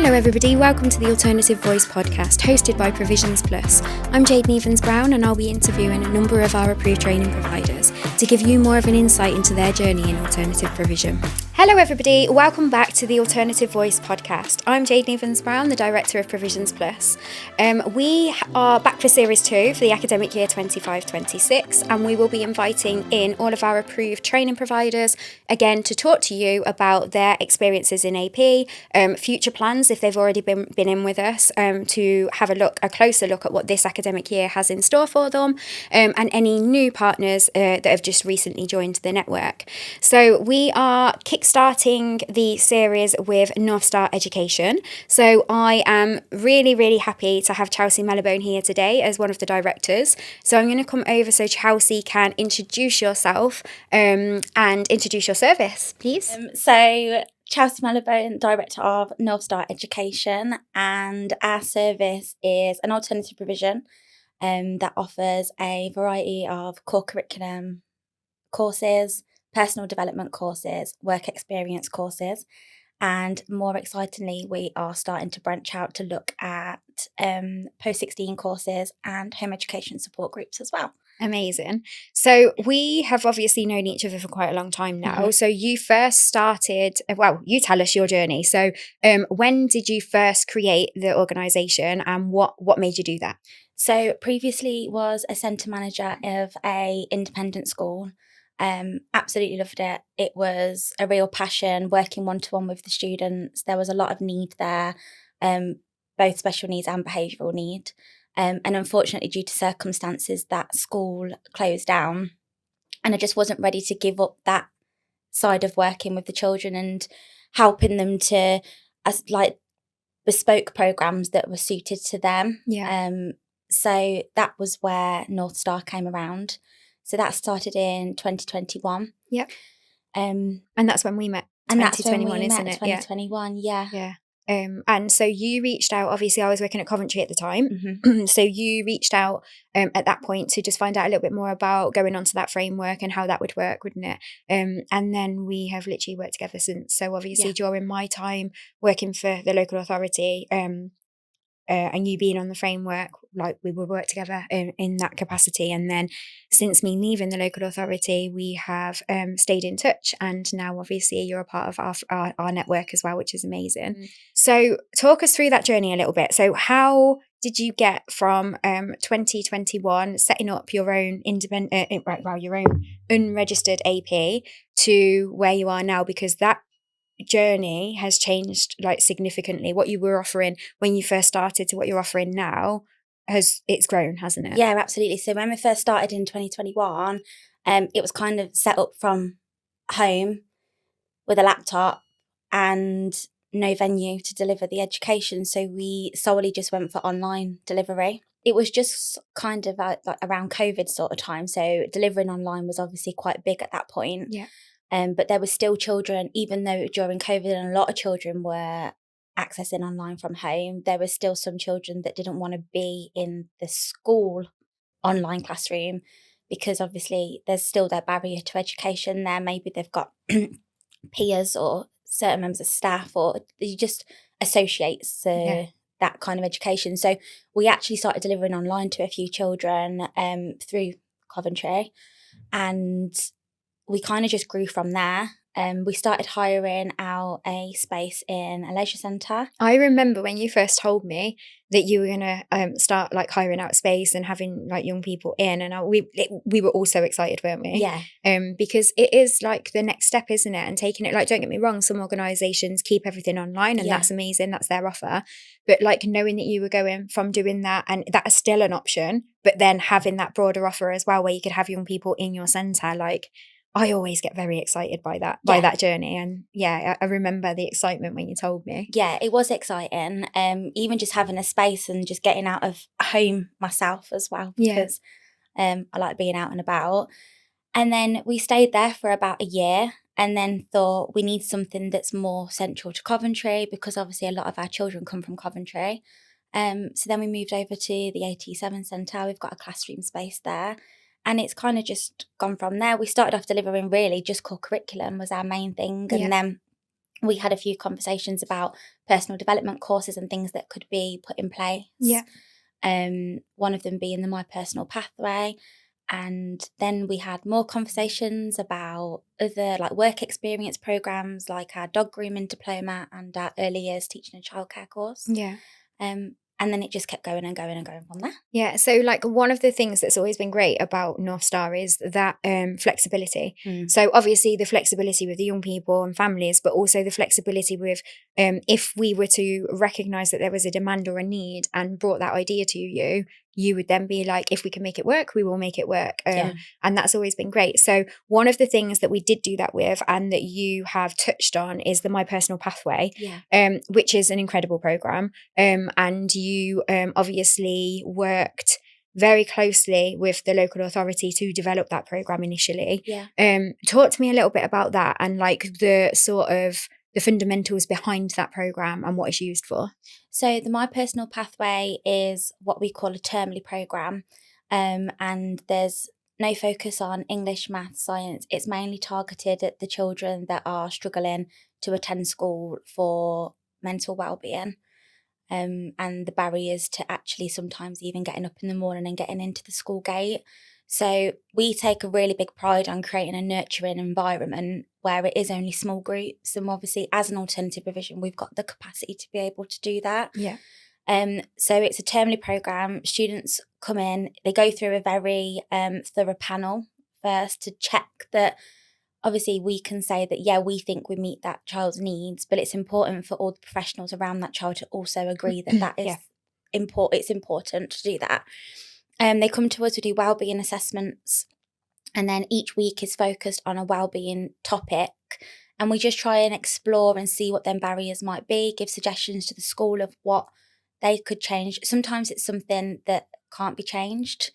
Hello everybody, welcome to the Alternative Voice podcast hosted by Provisions Plus. I'm Jade Brown and I'll be interviewing a number of our approved training providers to give you more of an insight into their journey in alternative provision. Hello everybody, welcome back to the Alternative Voice podcast. I'm Jade Brown, the Director of Provisions Plus. We are back for Series 2 for the academic year 25-26 and we will be inviting in all of our approved training providers again to talk to you about their experiences in AP, future plans if they've already been in with us, to have a closer look at what this academic year has in store for them, and any new partners that have just recently joined the network. So we are kickstarting the series with North Star Education. So I am really happy to have Chelsea Mallabone here today as one of the directors. So I'm going to come over so Chelsea can introduce yourself and introduce your service, please. So Chelsea Mallabone, Director of North Star Education, and our service is an alternative provision that offers a variety of core curriculum courses, personal development courses, work experience courses, and more excitingly, we are starting to branch out to look at post-16 courses and home education support groups as well. Amazing. So we have obviously known each other for quite a long time now. Mm-hmm. So you first started, you tell us your journey. So when did you first create the organisation and what made you do that? So previously was a centre manager of a independent school. Absolutely loved it. It was a real passion working one-to-one with the students. There was a lot of need there, both special needs and behavioural need. And unfortunately, due to circumstances, that school closed down and I just wasn't ready to give up that side of working with the children and helping them to bespoke programs that were suited to them. Yeah. So that was where North Star came around. So that started in 2021. Yep. And that's when we met. 2021, isn't it? 2021, yeah. Yeah. And so you reached out, obviously I was working at Coventry at the time. Mm-hmm. So you reached out at that point to just find out a little bit more about going onto that framework and how that would work, wouldn't it? And then we have literally worked together since. So obviously during my time working for the local authority, and you being on the framework, like we would work together in that capacity. And then since me leaving the local authority, we have stayed in touch. And now obviously you're a part of our network as well, which is amazing. Mm. So talk us through that journey a little bit. So how did you get from 2021 setting up your own your own unregistered AP to where you are now? Because that journey has changed like significantly. What you were offering when you first started to what you're offering now it's grown, hasn't it? Yeah, absolutely. So when we first started in 2021, it was kind of set up from home with a laptop and no venue to deliver the education. So we solely just went for online delivery. It was just kind of like around COVID sort of time. So delivering online was obviously quite big at that point. Yeah. But there were still children, even though during COVID and a lot of children were accessing online from home, there were still some children that didn't want to be in the school online classroom because obviously there's still that barrier to education there. Maybe they've got peers or certain members of staff or you just associates that kind of education. So we actually started delivering online to a few children through Coventry, and we kind of just grew from there. We started hiring out a space in a leisure centre. I remember when you first told me that you were going to start like hiring out space and having like young people in, and we were all so excited, weren't we? Yeah. Because it is like the next step, isn't it? And taking it, like, don't get me wrong, some organisations keep everything online and that's amazing, that's their offer. But like knowing that you were going from doing that, and that is still an option, but then having that broader offer as well where you could have young people in your centre, like I always get very excited by that journey. And I remember the excitement when you told me. Yeah, it was exciting. Even just having a space and just getting out of home myself as well, because I like being out and about. And then we stayed there for about a year and then thought we need something that's more central to Coventry because obviously a lot of our children come from Coventry. So then we moved over to the AT7 Centre. We've got a classroom space there. And it's kind of just gone from there. We started off delivering really just core curriculum was our main thing. And then we had a few conversations about personal development courses and things that could be put in place. Yeah. One of them being the My Personal Pathway. And then we had more conversations about other like work experience programs, like our dog grooming diploma and our early years teaching and childcare course. Yeah. And then it just kept going and going and going from there. Yeah, so like one of the things that's always been great about North Star is that flexibility. So obviously the flexibility with the young people and families, but also the flexibility with if we were to recognise that there was a demand or a need and brought that idea to you, you would then be like, if we can make it work, we will make it work. And that's always been great. So one of the things that we did do that with and that you have touched on is the My Personal Pathway, which is an incredible programme. And you obviously worked very closely with the local authority to develop that programme initially. Talk to me a little bit about that and like the sort of the fundamentals behind that programme and what it's used for. So the My Personal Pathway is what we call a termly programme, and there's no focus on English, maths, science. It's mainly targeted at the children that are struggling to attend school for mental well-being. And the barriers to actually sometimes even getting up in the morning and getting into the school gate. So we take a really big pride on creating a nurturing environment where it is only small groups. And obviously as an alternative provision, we've got the capacity to be able to do that. So it's a termly programme. Students come in, they go through a very thorough panel first to check that obviously we can say that, yeah, we think we meet that child's needs, but it's important for all the professionals around that child to also agree that that is it's important to do that. They come to us, we do wellbeing assessments, and then each week is focused on a wellbeing topic. And we just try and explore and see what them barriers might be, give suggestions to the school of what they could change. Sometimes it's something that can't be changed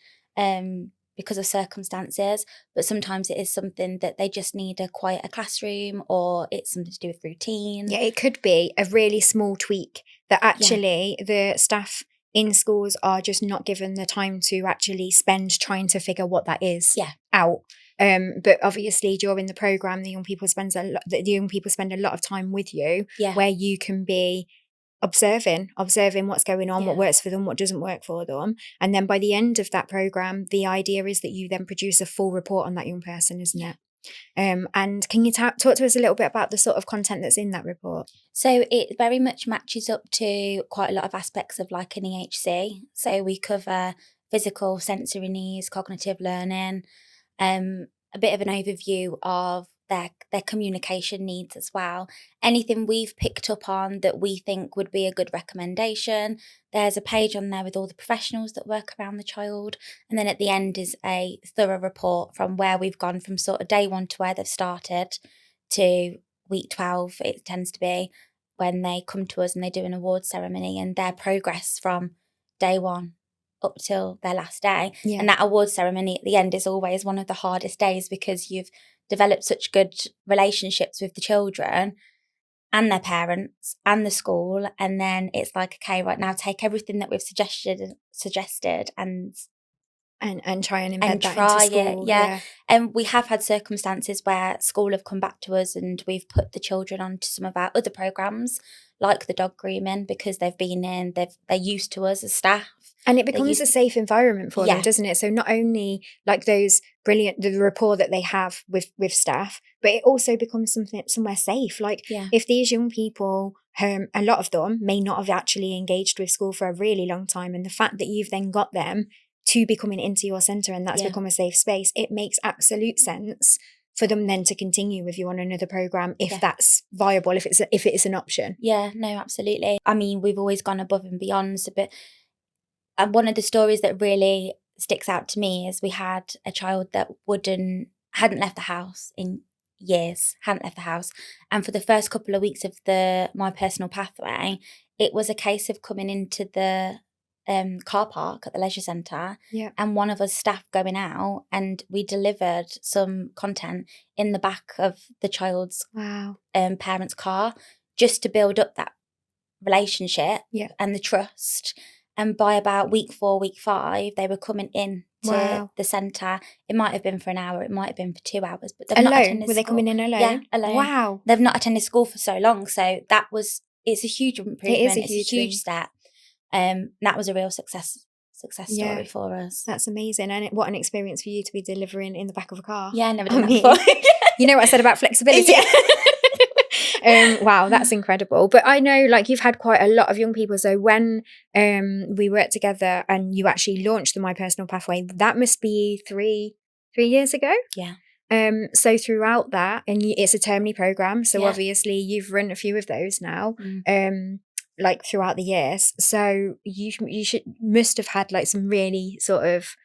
because of circumstances, but sometimes it is something that they just need a quieter classroom or it's something to do with routine. Yeah, it could be a really small tweak that actually the staff in schools are just not given the time to actually spend trying to figure what that is out. But obviously during the programme, the young people spend a lot of time with you where you can be observing what's going on, what works for them, what doesn't work for them. And then by the end of that programme, the idea is that you then produce a full report on that young person, isn't it? And can you talk to us a little bit about the sort of content that's in that report? So it very much matches up to quite a lot of aspects of like an EHC. So we cover physical, sensory needs, cognitive learning, a bit of an overview of their communication needs as well. Anything we've picked up on that we think would be a good recommendation. There's a page on there with all the professionals that work around the child. And then at the end is a thorough report from where we've gone from sort of day one to where they've started to week 12, it tends to be, when they come to us and they do an award ceremony and their progress from day one up till their last day. And that award ceremony at the end is always one of the hardest days because you've developed such good relationships with the children and their parents and the school. And then it's like, okay, right now take everything that we've suggested and try and embed that into school. And we have had circumstances where school have come back to us and we've put the children onto some of our other programs, like the dog grooming, because they've been in, they're used to us as staff. And it becomes a safe environment for them, doesn't it? So not only like the rapport that they have with staff, but it also becomes somewhere safe. Like if these young people, a lot of them may not have actually engaged with school for a really long time, and the fact that you've then got them to be coming into your centre and that's become a safe space, it makes absolute sense for them then to continue with you on another programme if that's viable, if it is an option. Yeah, no, absolutely. I mean, we've always gone above and beyond. And one of the stories that really sticks out to me is we had a child that hadn't left the house in years, and for the first couple of weeks of the My Personal Pathway, it was a case of coming into the car park at the leisure centre and one of us staff going out, and we delivered some content in the back of the child's parents' car just to build up that relationship and the trust. And by about week 4, week 5, they were coming in to Wow. the centre. It might have been for an hour, it might have been for 2 hours, but they've not Alone? attended Were they school. coming in alone? Yeah, alone. Wow. They've not attended school for so long, so it's a huge improvement. It is a it's huge a huge thing. step. That was a real success Yeah. story for us. That's amazing. And what an experience for you to be delivering in the back of a car. Yeah, I never done that before. You know what I said about flexibility? Wow, that's incredible. But I know, like, you've had quite a lot of young people. So when we worked together and you actually launched the My Personal Pathway, that must be three years ago. Yeah. So throughout that, and it's a termly program. So Yeah. obviously you've run a few of those now. Mm. Like throughout the years. So you must have had like some really sort of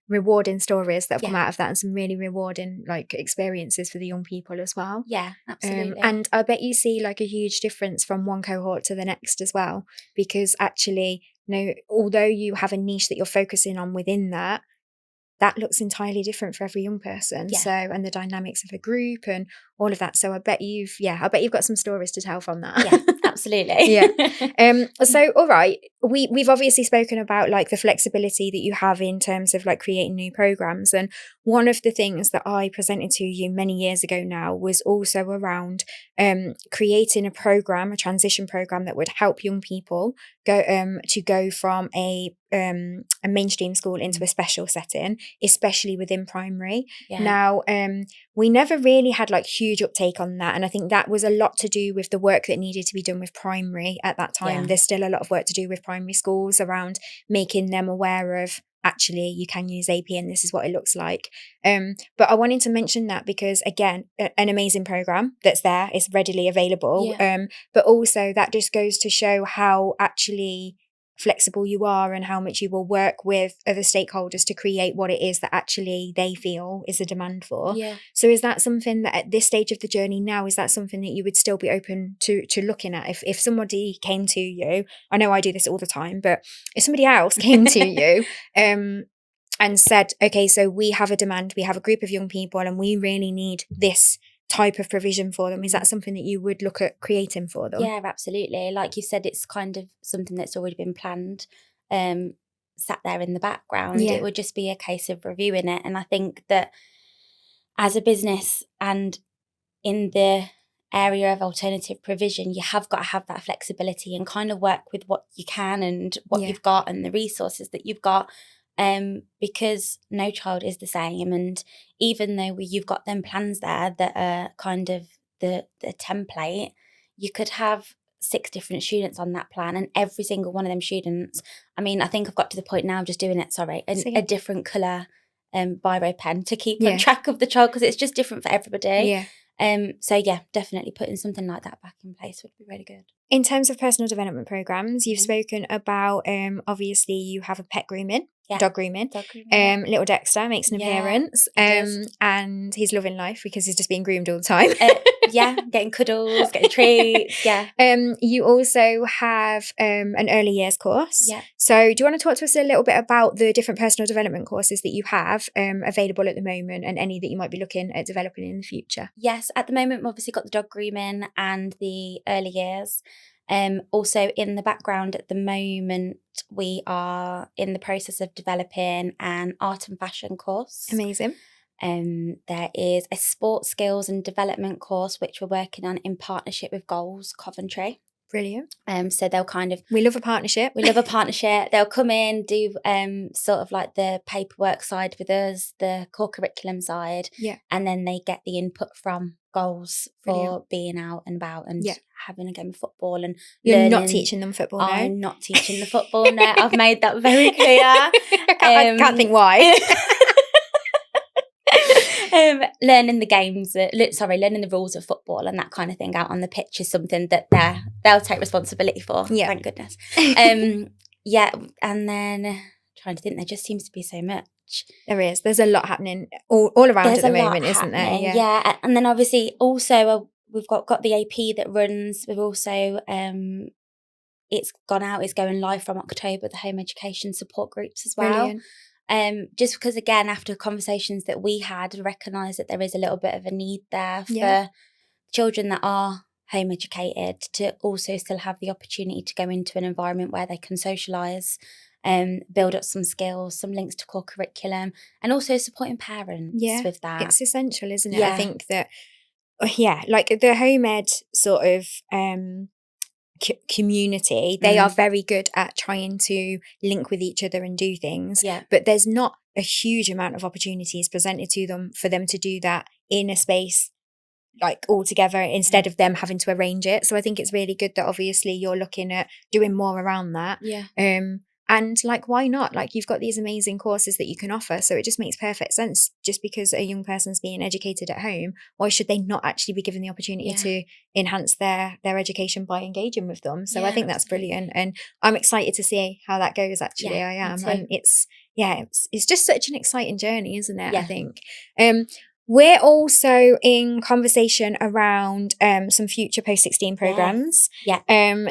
rewarding stories that have come out of that, and some really rewarding like experiences for the young people as well. Yeah, absolutely. And I bet you see like a huge difference from one cohort to the next as well, because actually, although you have a niche that you're focusing on within that looks entirely different for every young person. Yeah. So, and the dynamics of a group and all of that. So I bet you've got some stories to tell from that. Yeah, absolutely. Yeah. So, all right, we've obviously spoken about like the flexibility that you have in terms of like creating new programs. And one of the things that I presented to you many years ago now was also around creating a transition program that would help young people go from a mainstream school into a special setting, especially within primary. Yeah. Now, we never really had like huge uptake on that, and I think that was a lot to do with the work that needed to be done with primary at that time. Yeah. There's still a lot of work to do with primary schools around making them aware of, actually, you can use AP and this is what it looks like. But I wanted to mention that because, again, an amazing program that's there, it's readily available. But also that just goes to show how actually flexible you are and how much you will work with other stakeholders to create what it is that actually they feel is a demand for. Yeah. So is that something that at this stage of the journey now, is that something that you would still be open to looking at? If somebody came to you, I know I do this all the time, but if somebody else came to you and said, okay, so we have a demand, we have a group of young people and we really need this type of provision for them, is that something that you would look at creating for them? Yeah, absolutely. Like you said, it's kind of something that's already been planned, sat there in the background. It would just be a case of reviewing it. And I think that as a business and in the area of alternative provision, you have got to have that flexibility and kind of work with what you can and what you've got and the resources that you've got. Because no child is the same, and even though you've got them plans there that are kind of the template, you could have 6 different students on that plan, and every single one of them students, I mean, I think I've got to the point now of just doing it, a different colour biro pen to keep on track of the child, because it's just different for everybody. So definitely putting something like that back in place would be really good. In terms of personal development programs, you've spoken about obviously you have a pet grooming, dog grooming. Little Dexter makes an appearance, and he's loving life because he's just being groomed all the time. Getting cuddles, getting treats. You also have an early years course. So do you want to talk to us a little bit about the different personal development courses that you have available at the moment, and any that you might be looking at developing in the future? Yes, at the moment we've obviously got the dog grooming and the early years. Also in the background at the moment, we are in the process of developing an art and fashion course. Amazing. There is a sports skills and development course which we're working on in partnership with Goals Coventry. Brilliant. So they'll kind of... We love a partnership. They'll come in, do sort of like the paperwork side with us, the core curriculum side, and then they get the input from Goals for being out and about and having a game of football. And you're not teaching them football now? I'm not teaching the football now. I've made that very clear. I can't think why. Learning the rules of football and that kind of thing out on the pitch is something that they'll take responsibility for. Thank goodness. And then trying to think, there just seems to be so much. There's a lot happening all around at the moment, isn't there? Yeah. And then obviously also we've got the AP that runs. We've also it's gone out, it's going live from October, the home education support groups as well. Brilliant. Just because, again, after conversations that we had, recognise that there is a little bit of a need there for children that are home educated to also still have the opportunity to go into an environment where they can socialise build up some skills, some links to core curriculum, and also supporting parents with that. It's essential, isn't it? Yeah. I think that, like the home ed sort of community, they are very good at trying to link with each other and do things, but there's not a huge amount of opportunities presented to them for them to do that in a space like all together instead of them having to arrange it. So I think it's really good that obviously you're looking at doing more around that. And like, why not? Like, you've got these amazing courses that you can offer. So it just makes perfect sense. Just because a young person's being educated at home, why should they not actually be given the opportunity to enhance their education by engaging with them? So I think that's brilliant. And I'm excited to see how that goes, actually. I am. And it's just such an exciting journey, isn't it? I think. We're also in conversation around some future post-16 programs.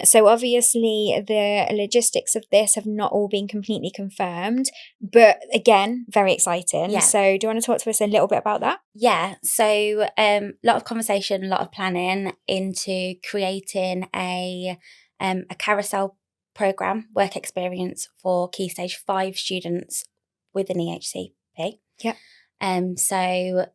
So obviously the logistics of this have not all been completely confirmed, but again, very exciting. So do you want to talk to us a little bit about that? So a lot of conversation, a lot of planning into creating a carousel program, work experience for Key Stage 5 students with an EHCP. So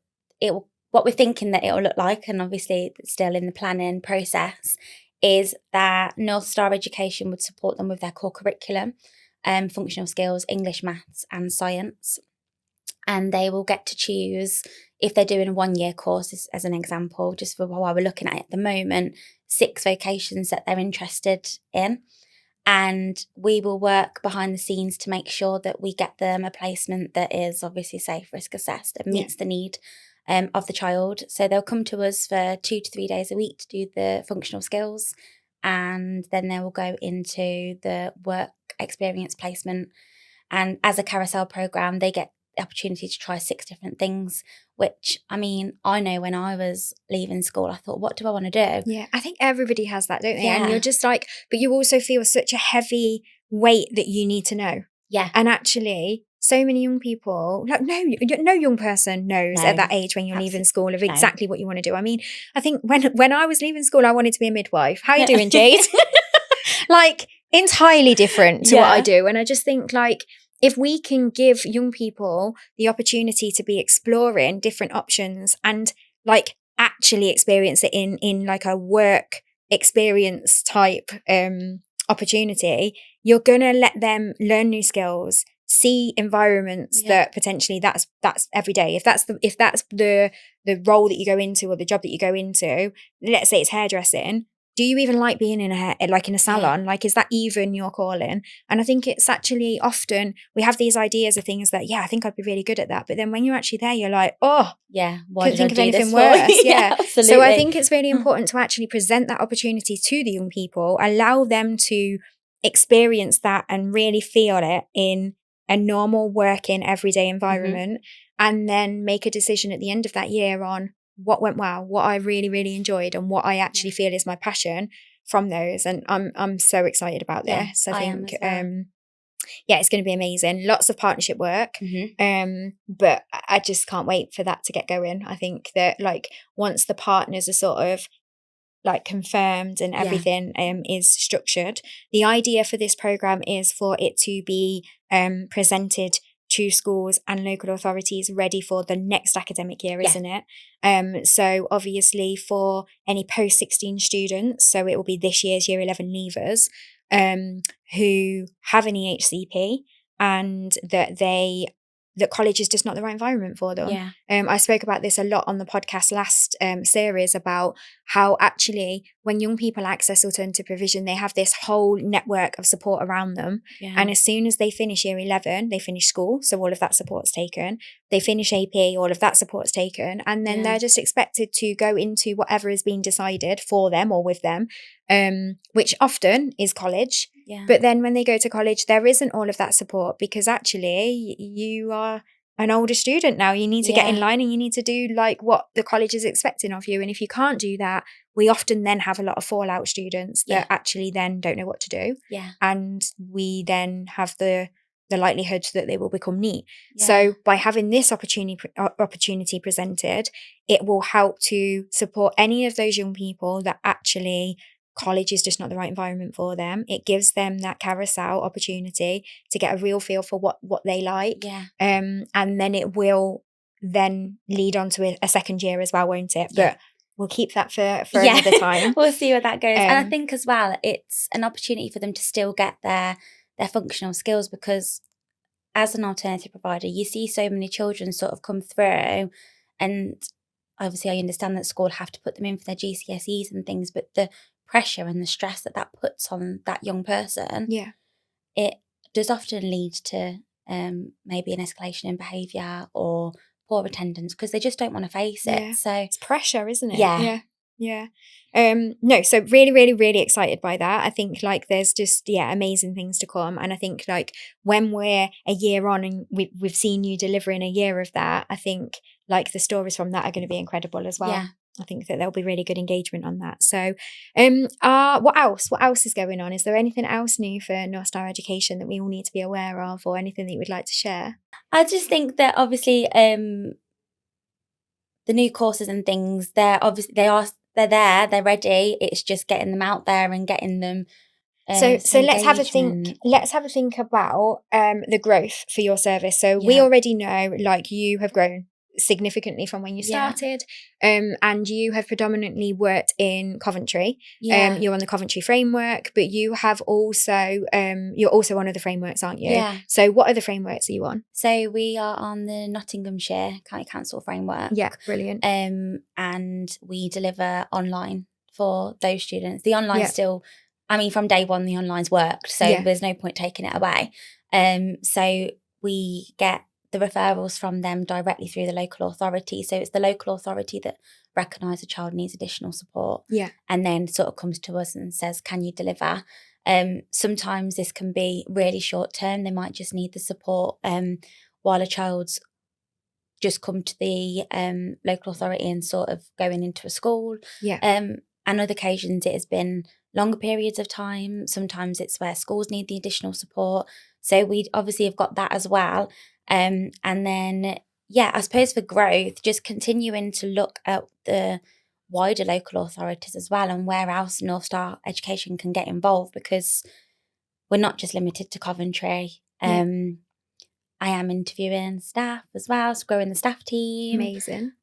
what we're thinking that it'll look like, and obviously it's still in the planning process, is that North Star Education would support them with their core curriculum, functional skills, English, maths and science. And they will get to choose, if they're doing a 1-year course, as an example, just for while we're looking at it at the moment, 6 vocations that they're interested in. And we will work behind the scenes to make sure that we get them a placement that is obviously safe, risk assessed, and meets the need of the child. So they'll come to us for 2 to 3 days a week to do the functional skills, and then they will go into the work experience placement. And as a carousel program, they get the opportunity to try 6 different things, which, I mean, I know when I was leaving school, I thought, what do I want to do? Yeah, I think everybody has that, don't they? And you're just like, but you also feel such a heavy weight that you need to know. And actually, so many young people, like no young person knows at that age when you're leaving school of exactly what you want to do. I mean, I think when I was leaving school, I wanted to be a midwife. How are you doing, Jade? Like, entirely different to what I do. And I just think, like, if we can give young people the opportunity to be exploring different options and like actually experience it in like a work experience type opportunity, you're gonna let them learn new skills, see environments that potentially that's every day. If that's the role that you go into or the job that you go into, let's say it's hairdressing. Do you even like being in a salon? Like, is that even your calling? And I think it's actually often we have these ideas of things that, I think I'd be really good at that. But then when you're actually there, you're like, why couldn't think of anything worse. Absolutely. So I think it's really important to actually present that opportunity to the young people, allow them to experience that and really feel it in a normal working everyday environment, and then make a decision at the end of that year on what went well, what I really, really enjoyed, and what I actually feel is my passion from those. And I'm so excited about this. I think it's going to be amazing. Lots of partnership work. But I just can't wait for that to get going. I think that like once the partners are sort of like confirmed and everything is structured, the idea for this program is for it to be presented to schools and local authorities ready for the next academic year, isn't it? So obviously for any post-16 students, so it will be this year's year 11 leavers who have an EHCP and that college is just not the right environment for them. I spoke about this a lot on the podcast last series about how actually when young people access alternative provision, they have this whole network of support around them. And as soon as they finish year 11, they finish school. So all of that support's taken. They finish AP, all of that support's taken. And then they're just expected to go into whatever is being decided for them or with them, which often is college. But then when they go to college, there isn't all of that support because actually you are an older student now. You need to get in line and you need to do like what the college is expecting of you. And if you can't do that, we often then have a lot of fallout students that actually then don't know what to do. And we then have the likelihood that they will become neat. So by having this opportunity presented, it will help to support any of those young people that actually college is just not the right environment for them. It gives them that carousel opportunity to get a real feel for what they like. Yeah. And then it will then lead on to a second year as well, won't it? Yeah. But we'll keep that for another time. We'll see where that goes. And I think as well, it's an opportunity for them to still get their functional skills, because as an alternative provider, you see so many children sort of come through, and obviously I understand that school have to put them in for their GCSEs and things, but the pressure and the stress that puts on that young person, it does often lead to maybe an escalation in behaviour or poor attendance, because they just don't want to face it. So it's pressure, isn't it? Yeah. No, so really, really, really excited by that. I think like there's just amazing things to come, and I think like when we're a year on and we've seen you delivering a year of that, I think like the stories from that are going to be incredible as well. Yeah. I think that there'll be really good engagement on that. So, what else is going on? Is there anything else new for North Star Education that we all need to be aware of, or anything that you would like to share? I just think that obviously the new courses and things, they're there, they're ready. It's just getting them out there and getting them. So let's have a think. Let's have a think about the growth for your service. So we already know, like, you have grown significantly from when you started, and you have predominantly worked in Coventry. You're on the Coventry framework, but you have also you're also one of the frameworks, aren't you? So what other frameworks are you on? So we are on the Nottinghamshire County Council framework. Brilliant. And we deliver online for those students. The online still, I mean, from day one the online's worked, so there's no point taking it away. So we get the referrals from them directly through the local authority. So it's the local authority that recognise a child needs additional support. And then sort of comes to us and says, can you deliver? Sometimes this can be really short term. They might just need the support while a child's just come to the local authority and sort of going into a school. And other occasions it has been longer periods of time. Sometimes it's where schools need the additional support. So we obviously have got that as well. And then, I suppose for growth, just continuing to look at the wider local authorities as well, and where else North Star Education can get involved, because we're not just limited to Coventry. I am interviewing staff as well, so growing the staff team. Amazing.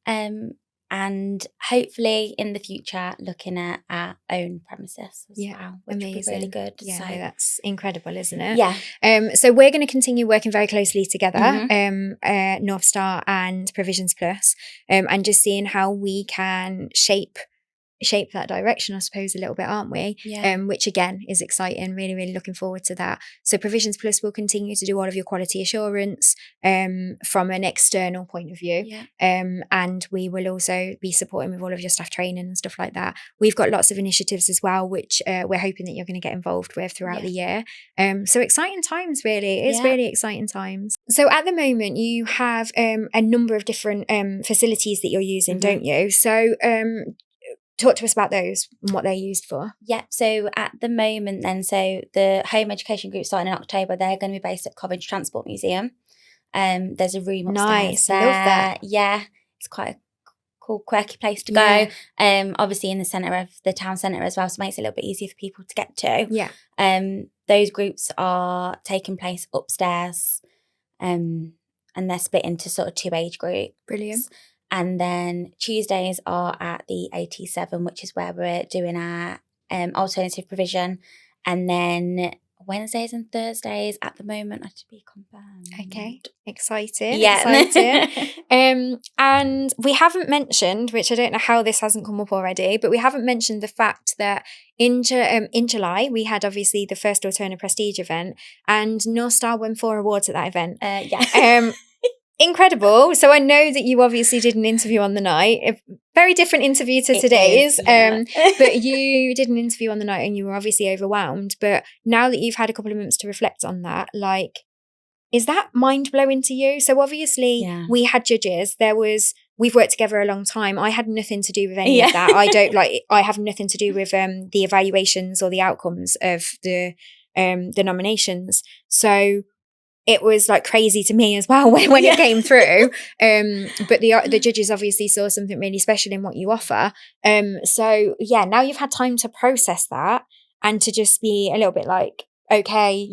And hopefully in the future looking at our own premises as well, which would be really good. So that's incredible, isn't it? So we're going to continue working very closely together, North Star and Provisions Plus, and just seeing how we can shape that direction, I suppose, a little bit, aren't we? Which again is exciting. Really, really looking forward to that. So Provisions Plus will continue to do all of your quality assurance from an external point of view. And we will also be supporting with all of your staff training and stuff like that. We've got lots of initiatives as well, which we're hoping that you're going to get involved with throughout the year. So exciting times, really. It's really exciting times. So at the moment, you have a number of different facilities that you're using, don't you? So talk to us about those and what they're used for. So at the moment then, so the home education group starting in October, they're going to be based at Coventry Transport Museum. There's a room upstairs there. Love that. It's quite a cool, quirky place to go. Obviously in the centre of the town centre as well, so it makes it a little bit easier for people to get to. Those groups are taking place upstairs, and they're split into sort of 2 age groups. Brilliant. And then Tuesdays are at the AT7, which is where we're doing our alternative provision. And then Wednesdays and Thursdays at the moment are to be confirmed. Okay, exciting. Exciting. And we haven't mentioned, which I don't know how this hasn't come up already, but we haven't mentioned the fact that in July, we had obviously the first Alterna Prestige event, and North Star won 4 awards at that event. Incredible. So I know that you obviously did an interview on the night, a very different interview to today's, but you did an interview on the night and you were obviously overwhelmed. But now that you've had a couple of months to reflect on that, like, is that mind-blowing to you? So obviously we had judges. We've worked together a long time. I had nothing to do with any of that. I have nothing to do with the evaluations or the outcomes of the nominations. So it was like crazy to me as well when it came through. But the judges obviously saw something really special in what you offer. So yeah, now you've had time to process that and to just be a little bit like, okay,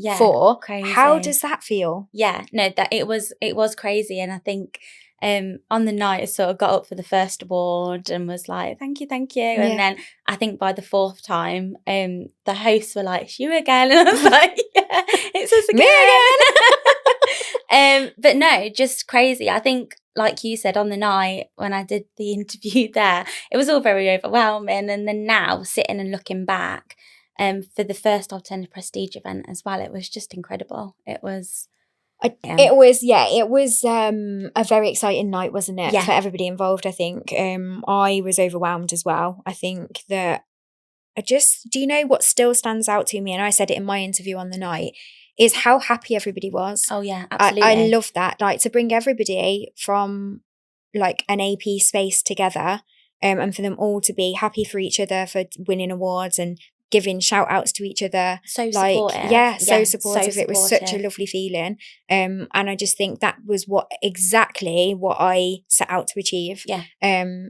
crazy. How does that feel? Yeah, no, that it was crazy. And I think on the night I sort of got up for the first award and was like, thank you. And then I think by the fourth time, the hosts were like, it's you again. And I was like, yeah, it's us again. But no, just crazy. I think, like you said, on the night when I did the interview there, it was all very overwhelming. And then now sitting and looking back, for the first Alternative Prestige event as well, it was just incredible. It was a very exciting night, wasn't it? For everybody involved. I think I was overwhelmed as well. I think that do you know what still stands out to me, and I said it in my interview on the night, is how happy everybody was. Oh yeah, absolutely. I love that, like, to bring everybody from like an AP space together, and for them all to be happy for each other for winning awards and giving shout outs to each other. So like, supportive. So supportive. It was such a lovely feeling. And I just think that was exactly what I set out to achieve. Yeah.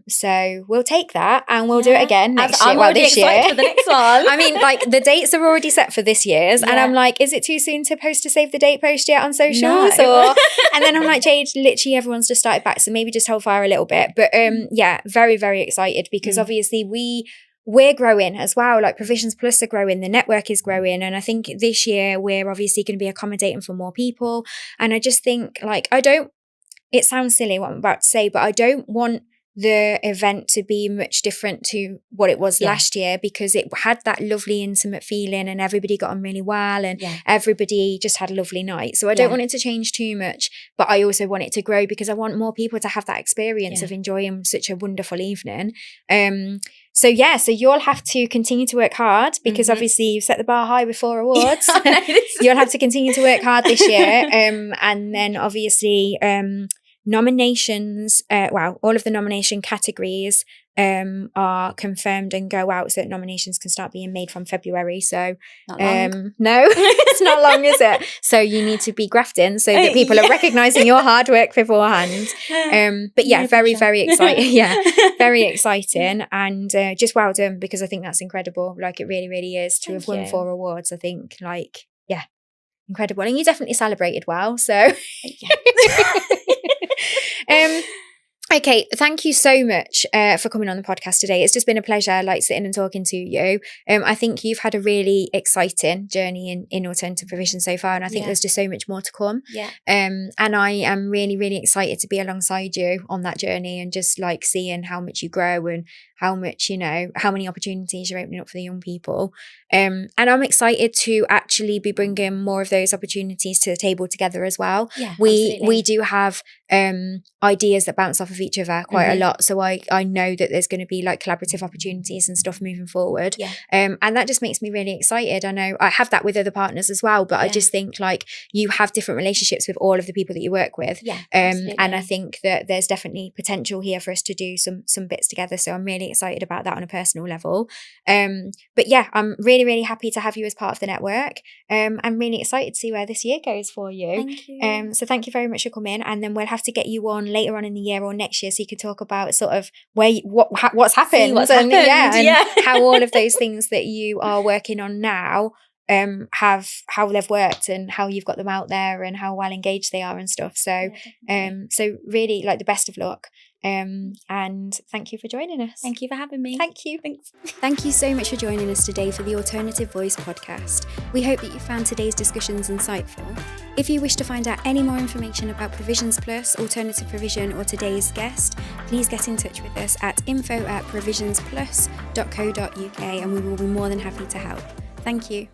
So we'll take that and we'll do it again next year. I'm already excited for the next one. I mean, like, the dates are already set for this year's, and I'm like, is it too soon to post a save the date post yet on socials? No. And then I'm like, Jade, literally everyone's just started back, so maybe just hold fire a little bit. But yeah, very, very excited, because obviously we're growing as well. Like, Provisions Plus are growing, the network is growing, and I think this year we're obviously going to be accommodating for more people. And I just think, like, it sounds silly what I'm about to say, but I don't want the event to be much different to what it was last year, because it had that lovely intimate feeling and everybody got on really well, and everybody just had a lovely night. So I don't want it to change too much, but I also want it to grow, because I want more people to have that experience of enjoying such a wonderful evening. So you'll have to continue to work hard, because obviously you've set the bar high with 4 awards. You'll have to continue to work hard this year. And then obviously nominations, all of the nomination categories are confirmed and go out, so that nominations can start being made from February. So not long. No, it's not long, is it? So you need to be grafting so that people are recognising your hard work beforehand. But yeah, very, very exciting. Yeah, very exciting, and just well done, because I think that's incredible. Like, it really, really is to have won 4 awards. I think, like, yeah, incredible, and you definitely celebrated well. So. Okay, thank you so much for coming on the podcast today. It's just been a pleasure, like, sitting and talking to you. I think you've had a really exciting journey in alternative provision so far, and I think there's just so much more to come. Yeah. And I am really, really excited to be alongside you on that journey, and just like seeing how much you grow and how much, how many opportunities you're opening up for the young people. And I'm excited to actually be bringing more of those opportunities to the table together as well. Yeah, we do have ideas that bounce off of each other quite a lot. So I know that there's going to be like collaborative opportunities and stuff moving forward. Yeah. And that just makes me really excited. I know I have that with other partners as well, but I just think, like, you have different relationships with all of the people that you work with. Yeah. And I think that there's definitely potential here for us to do some bits together. So I'm really excited about that on a personal level. But yeah, I'm really, really happy to have you as part of the network. I'm really excited to see where this year goes for you. Thank you. So thank you very much for coming, and then we'll have to get you on later on in the year or next year, so you could talk about sort of what's happened, and how all of those things that you are working on now how they've worked, and how you've got them out there, and how well engaged they are and stuff. So so really, like, the best of luck. And thank you for joining us. Thank you for having me. Thank you. Thanks. Thank you so much for joining us today for the Alternative Voice podcast. We hope that you found today's discussions insightful. If you wish to find out any more information about Provisions Plus, Alternative Provision, or today's guest, please get in touch with us at info@provisionsplus.co.uk, and we will be more than happy to help. Thank you.